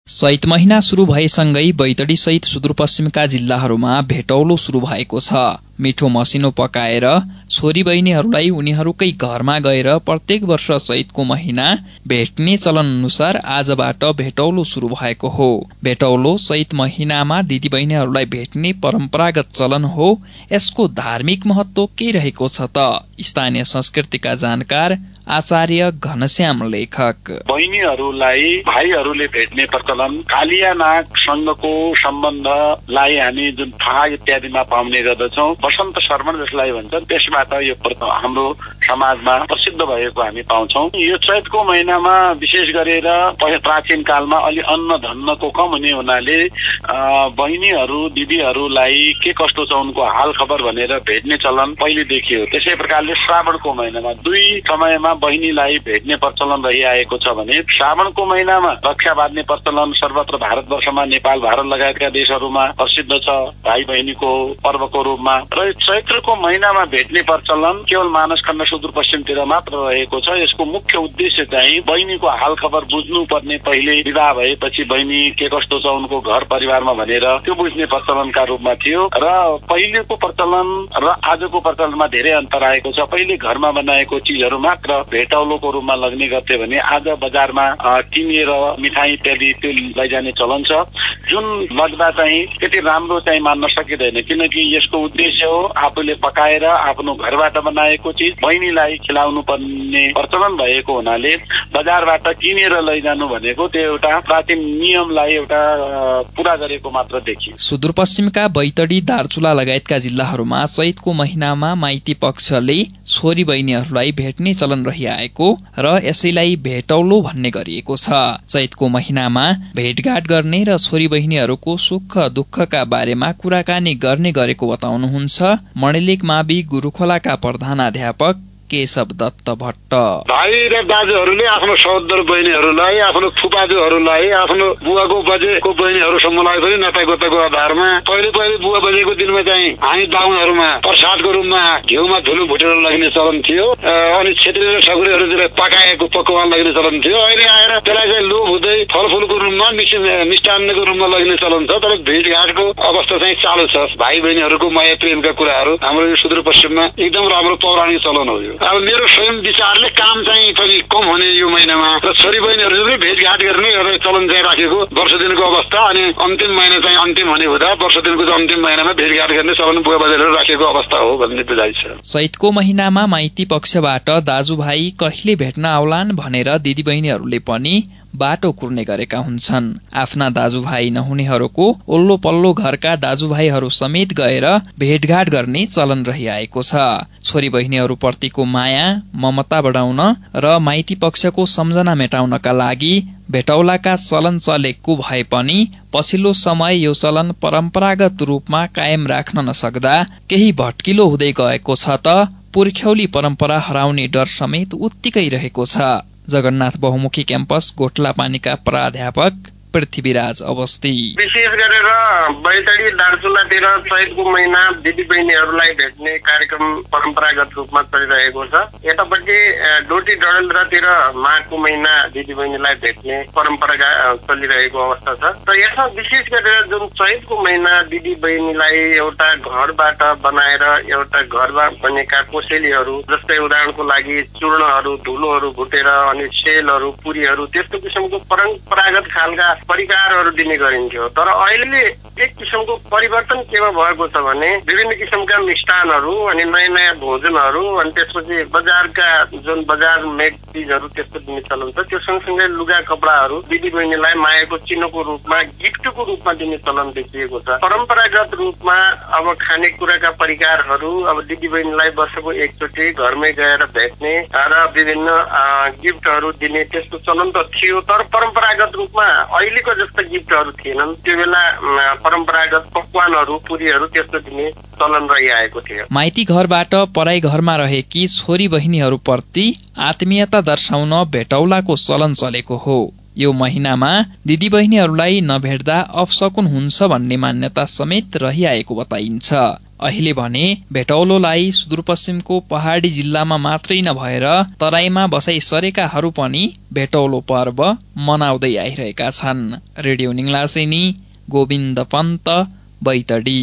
चैत महिना शुरू भएसँगै बैतडी सहित सुदूरपश्चिमका जिल्लाहरूमा भेटौलो शुरू भएको छ। मिठो मसिनो पकाएर छोरी बहिनीहरूलाई उनीहरूकै घरमा गएर प्रत्येक वर्ष चैतको महिना भेट्ने चलन अनुसार आजबाट भेटौलो शुरू भएको हो। भेटौलो चैत महिनामा दिदी बहिनीहरूलाई भेट्ने परम्परागत चलन हो। यसको धार्मिक महत्व के रहेको छ त? स्थानीय संस्कृतिका जानकार आचार्य घनश्याम लेखक। बहिनीहरूलाई भाइहरूले भेट्ने प्रचलन कालिया नागसँगको सम्बन्धलाई हामी जुन फाग इत्यादिमा पाउने गर्दछौं, वसन्त शर्मण जसलाई भन्छन्, त्यसबाट यो हाम्रो समाजमा प्रसिद्ध भएको हामी पाउँछौं। यो चैतको महिनामा विशेष गरेर प्राचीन कालमा अलि अन्न धन्नको कम हुने हुनाले बहिनीहरू दिदीहरूलाई के कस्तो छ उनको हाल खबर भनेर भेट्ने चलन पहिले देखियो। त्यसै प्रकारले श्रावणको महिनामा दुई समयमा बहिनीलाई भेट्ने प्रचलन रहिआएको छ भने श्रावणको महिनामा रक्षा बाँध्ने प्रचलन सर्वत्र भारतवर्षमा नेपाल भारत लगायतका देशहरूमा प्रसिद्ध छ भाइ बहिनीको पर्वको रूपमा। र चैत्रको महिनामा भेट्ने प्रचलन केवल मानसखण्ड सुदूरपश्चिमतिर मात्र रहेको छ। यसको मुख्य उद्देश्य चाहिँ बहिनीको हाल खबर बुझ्नुपर्ने, पहिले विवाह भएपछि बहिनी के कस्तो छ उनको घर परिवारमा भनेर त्यो बुझ्ने प्रचलनका रूपमा थियो। र पहिलेको प्रचलन र आजको प्रचलनमा धेरै अन्तर आएको छ। पहिले घरमा बनाएको चीजहरू मात्र भेटौलोको रूपमा लग्ने गर्थे भने आज बजारमा किनेर मिठाई इत्यादि त्यो लैजाने चलन छ, जुन लग्दा चाहिँ त्यति राम्रो चाहिँ मान्न सकिँदैन। किनकि यसको उद्देश्य हो आफूले पकाएर आफ्नो घरबाट बनाएको चीज बहिनीलाई खिलाउनु पर्ने प्रचलन भएको हुनाले बजारबाट किनेर लैजानु भनेको त्यो एउटा प्राचीन नियमलाई एउटा पूरा गरेको मात्र देखियो। सुदूरपश्चिमका बैतडी, दार्चुला लगायतका जिल्लाहरूमा चैतको महिनामा माइती पक्षले छोरी बहिनीहरूलाई भेट्ने चलन रहिआएको र यसैलाई भेटौलो भन्ने गरिएको छ। चैतको महिनामा भेटघाट गर्ने र छोरी बहिनीहरूको सुख दुःखका बारेमा कुराकानी गर्ने गरेको बताउनुहुन्छ मणिलेक मावि गुरुखोलाका प्रधानाध्यापक केशव दत्त भट्ट। भाइ र दाजुहरूले आफ्नो सहोदर बहिनीहरूलाई, आफ्नो फुपाजुहरूलाई, आफ्नो बुवाको बजेको बहिनीहरूसम्मलाई पनि नातागोताको आधारमा पहिले बुवा बजेको दिनमा चाहिँ हामी बाहुनहरूमा प्रसादको रूपमा घिउमा धुलो भुटेर लग्ने चलन थियो। अनि क्षेत्रीय र सगुरीहरूतिर पकाएको पकवान लग्ने चलन थियो। अहिले आएर त्यसलाई चाहिँ लोभ हुँदै फलफुलको रूपमा मिष्टान्नको रूपमा लग्ने चलन छ। तर भेटघाटको अवस्था चाहिँ चालु छ। भाइ बहिनीहरूको माया प्रेमका कुराहरू हाम्रो यो सुदूरपश्चिममा एकदम राम्रो पौराणिक चलन हो। अब मेरो स्वयं विचारले काम चाहिँ पनि कम हुने यो महिनामा र छोरी बहिनीहरूले भेटघाट गर्ने एउटा चलन चाहिँ राखेको वर्ष दिनको अवस्था, अनि अन्तिम महिना चाहिँ अन्तिम हुने हुँदा वर्ष दिनको अन्तिम महिनामा भेटघाट गर्ने चलन बुवा बजारले राखेको अवस्था हो भन्ने बुझाइ छ। चैतको महिनामा माइती पक्षबाट दाजुभाइ कहिले भेट्न आउलान् भनेर दिदी बहिनीहरूले पनि बाटो कुर्ने गरेका हुन्छन्। आफ्ना दाजुभाइ नहुनेहरूको ओल्लो पल्लो घरका दाजुभाइहरू समेत गएर भेटघाट गर्ने चलन रहिआएको छ। छोरी बहिनीहरूप्रतिको माया ममता बढाउन र माइती पक्षको सम्झना मेटाउनका लागि भेटौलाका चलन चलेको भए पनि पछिल्लो समय यो चलन परम्परागत रूपमा कायम राख्न नसक्दा केही भट्किलो हुँदै गएको छ त पुर्ख्यौली परम्परा हराउने डर समेत उत्तिकै रहेको छ। जगन्नाथ बहुमुखी क्याम्पस गोठलापानीका प्राध्यापक पृथ्वीराज अवस्थी। विशेष गरेर बैतडी दार्चुलातिर चैतको महिना दिदी बहिनीहरूलाई भेट्ने कार्यक्रम परम्परागत रूपमा चलिरहेको छ। यतापट्टि डोटी डडेलधुरातिर माघको महिना दिदी बहिनीलाई भेट्ने परम्परा चलिरहेको अवस्था छ। र यसमा विशेष गरेर जुन चैतको महिना दिदी बहिनीलाई एउटा घरबाट बनाएर एउटा घरमा बनेका कोसेलीहरू, जस्तै उदाहरणको लागि चूर्णहरू, धुलोहरू भुटेर अनि सेलहरू, पुरीहरू, त्यस्तो किसिमको परम्परागत खालका परिकारहरू दिने गरिन्थ्यो। तर अहिले एक किसिमको परिवर्तन केमा भएको छ भने विभिन्न किसिमका मिष्टानहरू अनि नयाँ नयाँ भोजनहरू अनि त्यसपछि बजारका जुन बजार मेड चिजहरू त्यस्तो दिने चलन छ। त्यो सँगसँगै लुगा कपडाहरू दिदी बहिनीलाई मायाको चिन्हको रूपमा गिफ्टको रूपमा दिने चलन देखिएको छ। परम्परागत रूपमा अब खानेकुराका परिकारहरू अब दिदी बहिनीलाई वर्षको एकचोटि घरमै गएर भेट्ने र विभिन्न गिफ्टहरू दिने त्यस्तो चलन त थियो। तर परम्परागत रूपमा अहिलेको जस्तो गिफ्टहरू थिएनन्। त्यो बेला परम्परागत पकवानहरू, पुरीहरू त्यस्तो दिने चलन रहिआएको थियो। माइती घरबाट पराई घरमा रहेकी छोरी बहिनीहरूप्रति आत्मीयता दर्शाउन भेटौलाको चलन चलेको हो। यो महिनामा दिदीबहिनीहरूलाई नभेट्दा अपशकुन हुन्छ भन्ने मान्यता समेत रहिआएको बताइन्छ। अहिले भने भेटौलोलाई सुदूरपश्चिमको पहाडी जिल्लामा मात्रै नभएर तराईमा बसाई सरेकाहरू पनि भेटौलो पर्व मनाउँदै आइरहेका छन्। रेडियो निङ्लासेनी, गोविन्द पन्त, बैतडी।